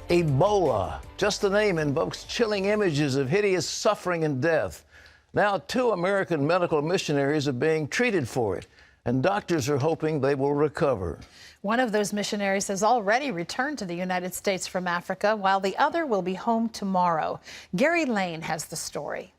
Ebola. Just the name invokes chilling images of hideous suffering and death. Now, 2 American medical missionaries are being treated for it, and doctors are hoping they will recover. One of those missionaries has already returned to the United States from Africa, while the other will be home tomorrow. Gary Lane has the story.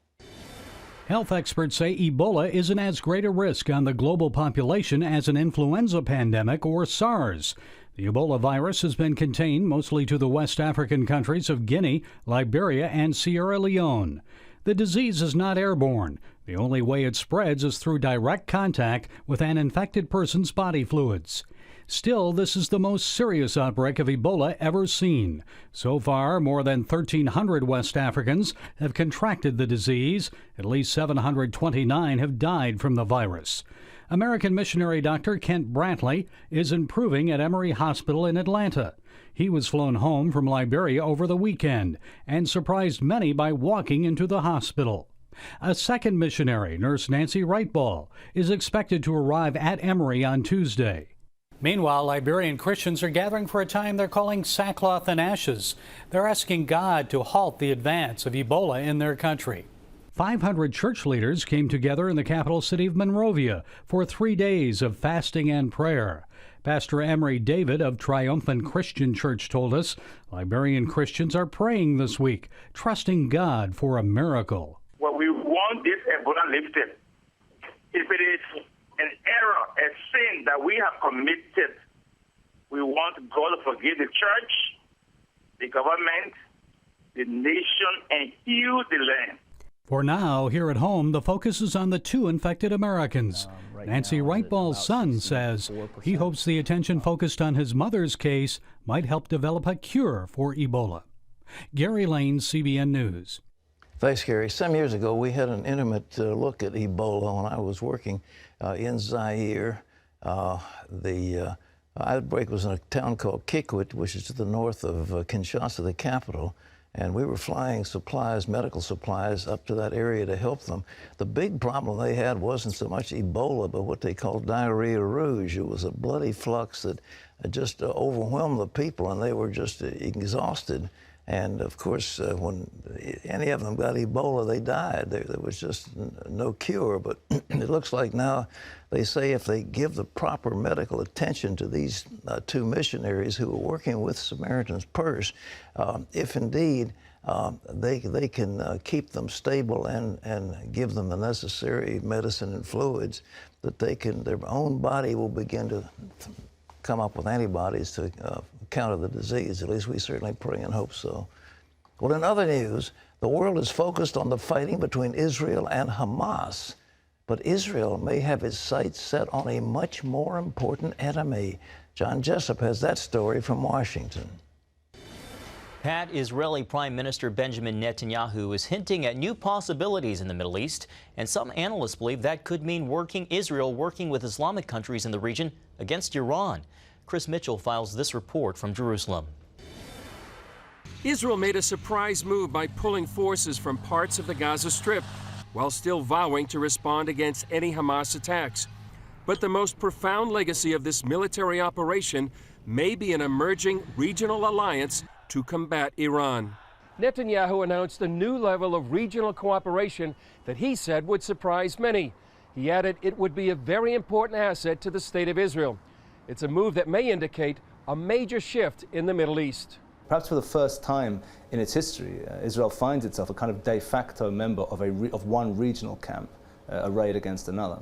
Health experts say Ebola isn't as great a risk on the global population as an influenza pandemic or SARS. The Ebola virus has been contained mostly to the West African countries of Guinea, Liberia, and Sierra Leone. The disease is not airborne. The only way it spreads is through direct contact with an infected person's body fluids. Still, this is the most serious outbreak of Ebola ever seen. So far, more than 1,300 West Africans have contracted the disease. At least 729 have died from the virus. American missionary Dr. Kent Brantley is improving at Emory Hospital in Atlanta. He was flown home from Liberia over the weekend and surprised many by walking into the hospital. A second missionary, Nurse Nancy Wrightball, is expected to arrive at Emory on Tuesday. Meanwhile, Liberian Christians are gathering for a time they're calling sackcloth and ashes. They're asking God to halt the advance of Ebola in their country. 500 church leaders came together in the capital city of Monrovia for 3 days of fasting and prayer. Pastor Emery David of Triumphant Christian Church told us Liberian Christians are praying this week, trusting God for a miracle. Well, we want this Ebola lifted. If it is an error, a sin that we have committed, we want God to forgive the church, the government, the nation, and heal the land. For now, here at home, the focus is on the 2 infected Americans. Nancy Wrightball's son says he hopes the attention focused on his mother's case might help develop a cure for Ebola. Gary Lane, CBN News. Thanks, Gary. Some years ago, we had an intimate look at Ebola when I was working in Zaire. The outbreak was in a town called Kikwit, which is to the north of Kinshasa, the capital. And we were flying supplies, medical supplies, up to that area to help them. The big problem they had wasn't so much Ebola, but what they called diarrhea rouge. It was a bloody flux that just overwhelmed the people, and they were just exhausted. And of course, when any of them got Ebola, they died. There was just no cure. But it looks like now they say if they give the proper medical attention to these 2 missionaries who are working with Samaritan's Purse, if indeed they can keep them stable and give them the necessary medicine and fluids, that their own body will begin to come up with antibodies to counter the disease. At least we certainly pray and hope so. Well, in other news, the world is focused on the fighting between Israel and Hamas. But Israel may have its sights set on a much more important enemy. John Jessup has that story from Washington. Pat, Israeli Prime Minister Benjamin Netanyahu is hinting at new possibilities in the Middle East, and some analysts believe that could mean Israel working with Islamic countries in the region against Iran. Chris Mitchell files this report from Jerusalem. Israel made a surprise move by pulling forces from parts of the Gaza Strip, while still vowing to respond against any Hamas attacks. But the most profound legacy of this military operation may be an emerging regional alliance to combat Iran. Netanyahu announced a new level of regional cooperation that he said would surprise many. He added it would be a very important asset to the state of Israel. It's a move that may indicate a major shift in the Middle East. Perhaps for the first time in its history, Israel finds itself a kind of de facto member of one regional camp, arrayed against another.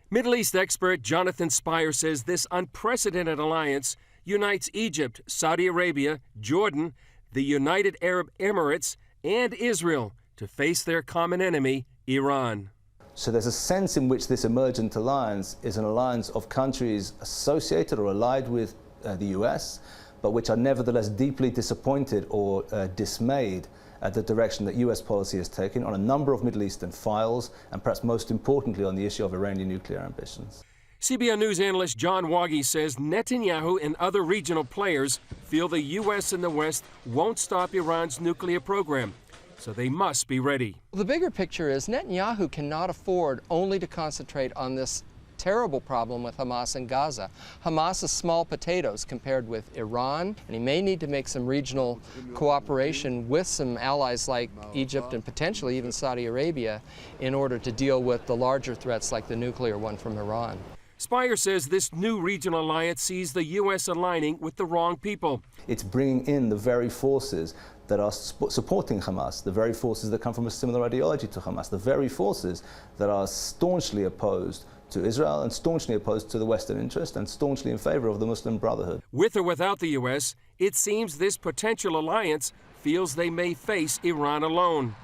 Middle East expert Jonathan Spire says this unprecedented alliance unites Egypt, Saudi Arabia, Jordan, the United Arab Emirates, and Israel to face their common enemy, Iran. So there's a sense in which this emergent alliance is an alliance of countries associated or allied with the US, but which are nevertheless deeply disappointed or dismayed at the direction that US policy has taken on a number of Middle Eastern files, and perhaps most importantly on the issue of Iranian nuclear ambitions. CBN News analyst John Waggy says Netanyahu and other regional players feel the US and the West won't stop Iran's nuclear program, so they must be ready. The bigger picture is Netanyahu cannot afford only to concentrate on this terrible problem with Hamas in Gaza. Hamas is small potatoes compared with Iran, and he may need to make some regional cooperation with some allies like Egypt and potentially even Saudi Arabia in order to deal with the larger threats like the nuclear one from Iran. Spire says this new regional alliance sees the U.S. aligning with the wrong people. It's bringing in the very forces that are supporting Hamas, the very forces that come from a similar ideology to Hamas, the very forces that are staunchly opposed to Israel and staunchly opposed to the Western interest and staunchly in favor of the Muslim Brotherhood. With or without the U.S., it seems this potential alliance feels they may face Iran alone.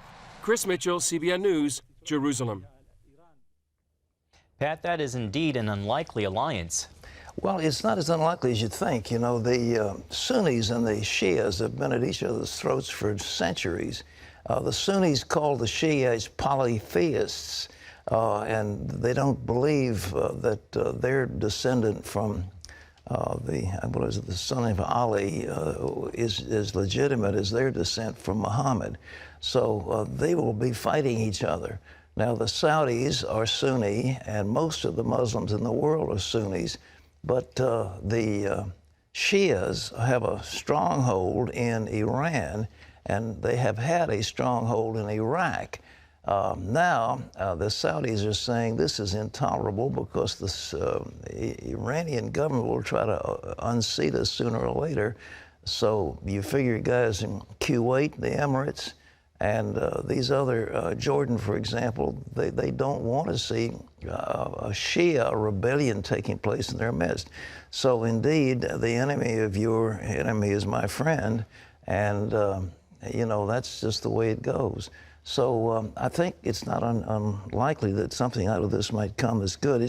Chris Mitchell, CBN News, Jerusalem. Pat, that is indeed an unlikely alliance. Well, it's not as unlikely as you think. You know, the Sunnis and the Shias have been at each other's throats for centuries. The Sunnis call the Shias polytheists, and they don't believe that their descendant from the son of Ali is as legitimate as their descent from Muhammad. So they will be fighting each other. Now, the Saudis are Sunni, and most of the Muslims in the world are Sunnis, but the Shias have a stronghold in Iran, and they have had a stronghold in Iraq. Now, the Saudis are saying this is intolerable because the Iranian government will try to unseat us sooner or later. So you figure guys in Kuwait, the Emirates, and these other, Jordan, for example, they don't want to see a Shia rebellion taking place in their midst. So indeed, the enemy of your enemy is my friend, and you know, that's just the way it goes. So I think it's not unlikely that something out of this might come as good.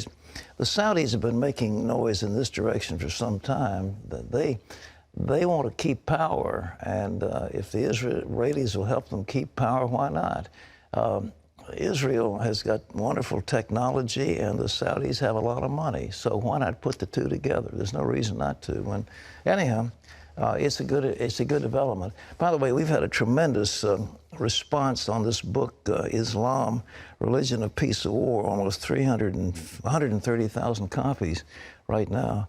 The Saudis have been making noise in this direction for some time. That they want to keep power, and if the Israelis will help them keep power, why not? Israel has got wonderful technology, and the Saudis have a lot of money, so why not put the two together? There's no reason not to. Anyhow, it's a good development. By the way, we've had a tremendous response on this book, Islam, Religion of Peace or War, almost 130,000 copies right now.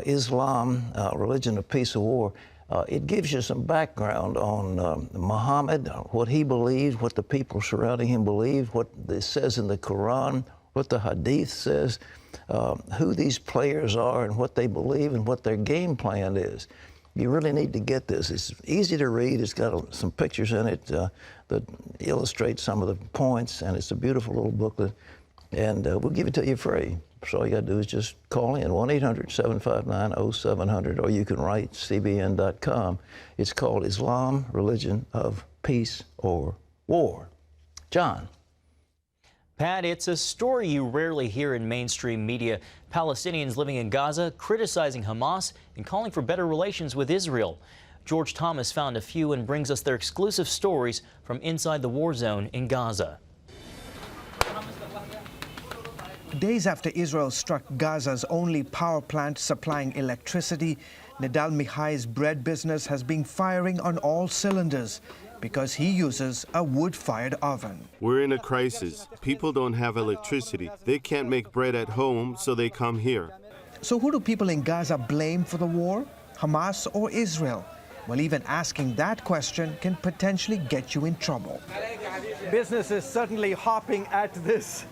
Islam, Religion of Peace or War. It gives you some background on Muhammad, what he believed, what the people surrounding him believed, what it says in the Quran, what the Hadith says, who these players are and what they believe and what their game plan is. You really need to get this. It's easy to read. It's got some pictures in it that illustrate some of the points, and it's a beautiful little booklet. And we'll give it to you free. So all you got to do is just call in, 1-800-759-0700, or you can write cbn.com. It's called Islam, Religion of Peace or War. John. Pat, it's a story you rarely hear in mainstream media. Palestinians living in Gaza criticizing Hamas and calling for better relations with Israel. George Thomas found a few and brings us their exclusive stories from inside the war zone in Gaza. Days after Israel struck Gaza's only power plant supplying electricity, Nidal Mihai's bread business has been firing on all cylinders because he uses a wood-fired oven. We're in a crisis. People don't have electricity. They can't make bread at home, so they come here. So who do people in Gaza blame for the war? Hamas or Israel? Well, even asking that question can potentially get you in trouble. Business is certainly hopping at this.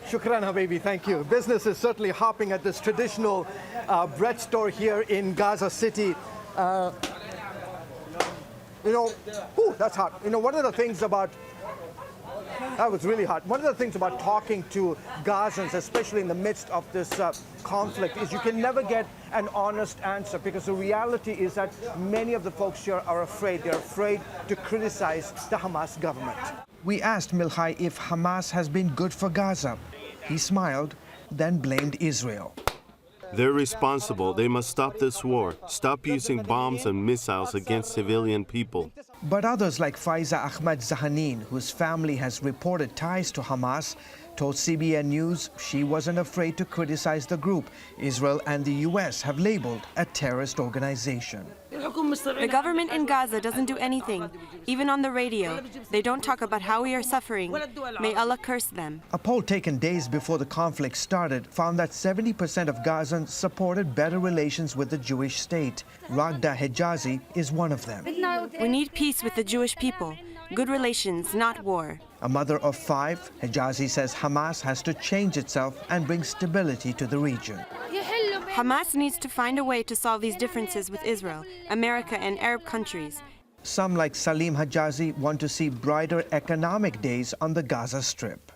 Shukran, Habibi, thank you. Business is certainly hopping at this traditional bread store here in Gaza City. That's hot. One of the things about, that was really hot. One of the things about talking to Gazans, especially in the midst of this conflict, is you can never get an honest answer, because the reality is that many of the folks here are afraid. They're afraid to criticize the Hamas government. We asked Milhai if Hamas has been good for Gaza. He smiled, then blamed Israel. They're responsible. They must stop this war. Stop using bombs and missiles against civilian people. But others like Faiza Ahmad Zahanin, whose family has reported ties to Hamas, told CBN News she wasn't afraid to criticize the group Israel and the U.S. have labeled a terrorist organization. The government in Gaza doesn't do anything. Even on the radio, they don't talk about how we are suffering. May Allah curse them. A poll taken days before the conflict started found that 70% of Gazans supported better relations with the Jewish state. Ragda Hejazi is one of them. We need peace with the Jewish people. Good relations, not war. A mother of 5, Hejazi says Hamas has to change itself and bring stability to the region. Hamas needs to find a way to solve these differences with Israel, America, and Arab countries. Some, like Salim Hejazi, want to see brighter economic days on the Gaza Strip.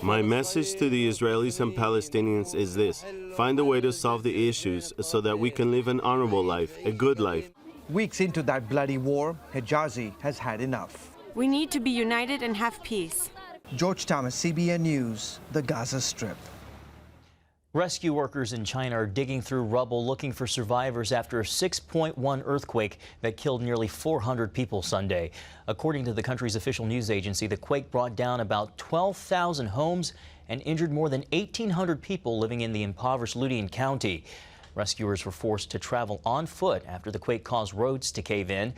My message to the Israelis and Palestinians is this: find a way to solve the issues so that we can live an honorable life, a good life. Weeks into that bloody war, Hejazi has had enough. We need to be united and have peace. George Thomas, CBN News, the Gaza Strip. Rescue workers in China are digging through rubble looking for survivors after a 6.1 earthquake that killed nearly 400 people Sunday. According to the country's official news agency, the quake brought down about 12,000 homes and injured more than 1,800 people living in the impoverished Ludian County. Rescuers were forced to travel on foot after the quake caused roads to cave in.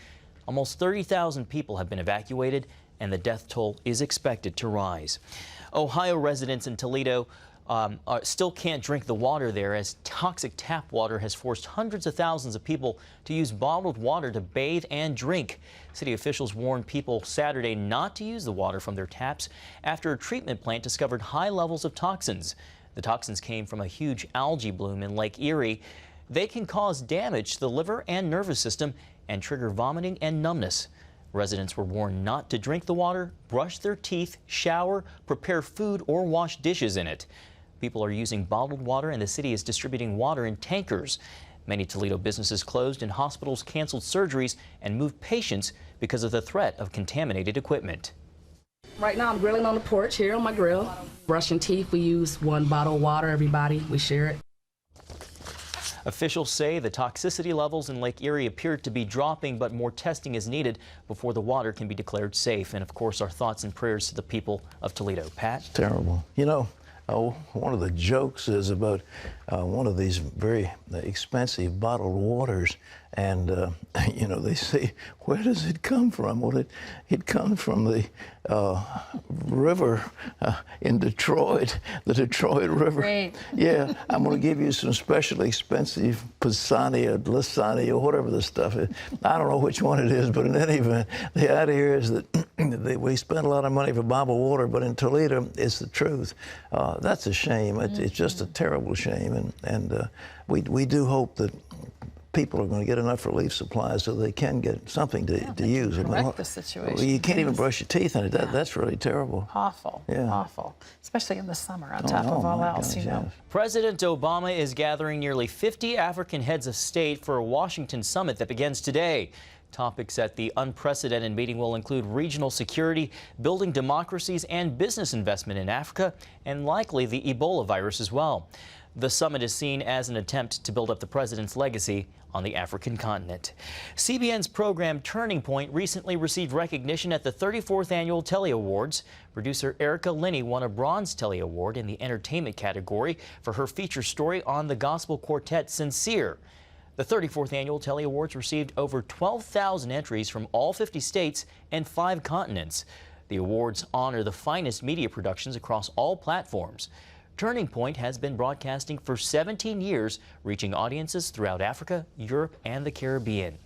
Almost 30,000 people have been evacuated, and the death toll is expected to rise. Ohio residents in Toledo still can't drink the water there, as toxic tap water has forced hundreds of thousands of people to use bottled water to bathe and drink. City officials warned people Saturday not to use the water from their taps after a treatment plant discovered high levels of toxins. The toxins came from a huge algae bloom in Lake Erie. They can cause damage to the liver and nervous system and trigger vomiting and numbness. Residents were warned not to drink the water, brush their teeth, shower, prepare food, or wash dishes in it. People are using bottled water, and the city is distributing water in tankers. Many Toledo businesses closed and hospitals canceled surgeries and moved patients because of the threat of contaminated equipment. Right now I'm grilling on the porch here on my grill. Brushing teeth, we use 1 bottle of water, everybody. We share it. Officials say the toxicity levels in Lake Erie appear to be dropping, but more testing is needed before the water can be declared safe. And of course, our thoughts and prayers to the people of Toledo. Pat? Terrible. You know, one of the jokes is about one of these very expensive bottled waters, and you know, they say, where does it come from? Well, it comes from the river in Detroit, the Detroit River. Great. Yeah, I'm going to give you some specially expensive Pisani or Lissani or whatever the stuff is. I don't know which one it is, but in any event, the idea is that we spend a lot of money for bottled water, but in Toledo, it's the truth. That's a shame. It's just a terrible shame, and we do hope that people are going to get enough relief supplies so they can get something to use. Correct the situation. You can't even brush your teeth in it. That's really terrible. Awful. Yeah. Awful. Especially in the summer, on top of all else, you know. Yes. President Obama is gathering nearly 50 African heads of state for a Washington summit that begins today. Topics at the unprecedented meeting will include regional security, building democracies, and business investment in Africa, and likely the Ebola virus as well. The summit is seen as an attempt to build up the president's legacy on the African continent. CBN's program Turning Point recently received recognition at the 34th Annual Telly Awards. Producer Erica Linney won a Bronze Telly Award in the entertainment category for her feature story on the gospel quartet Sincere. The 34th Annual Telly Awards received over 12,000 entries from all 50 states and 5 continents. The awards honor the finest media productions across all platforms. Turning Point has been broadcasting for 17 years, reaching audiences throughout Africa, Europe, and the Caribbean.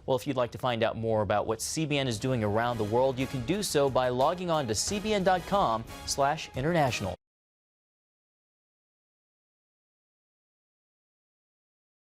Well, if you'd like to find out more about what CBN is doing around the world, you can do so by logging on to cbn.com/international.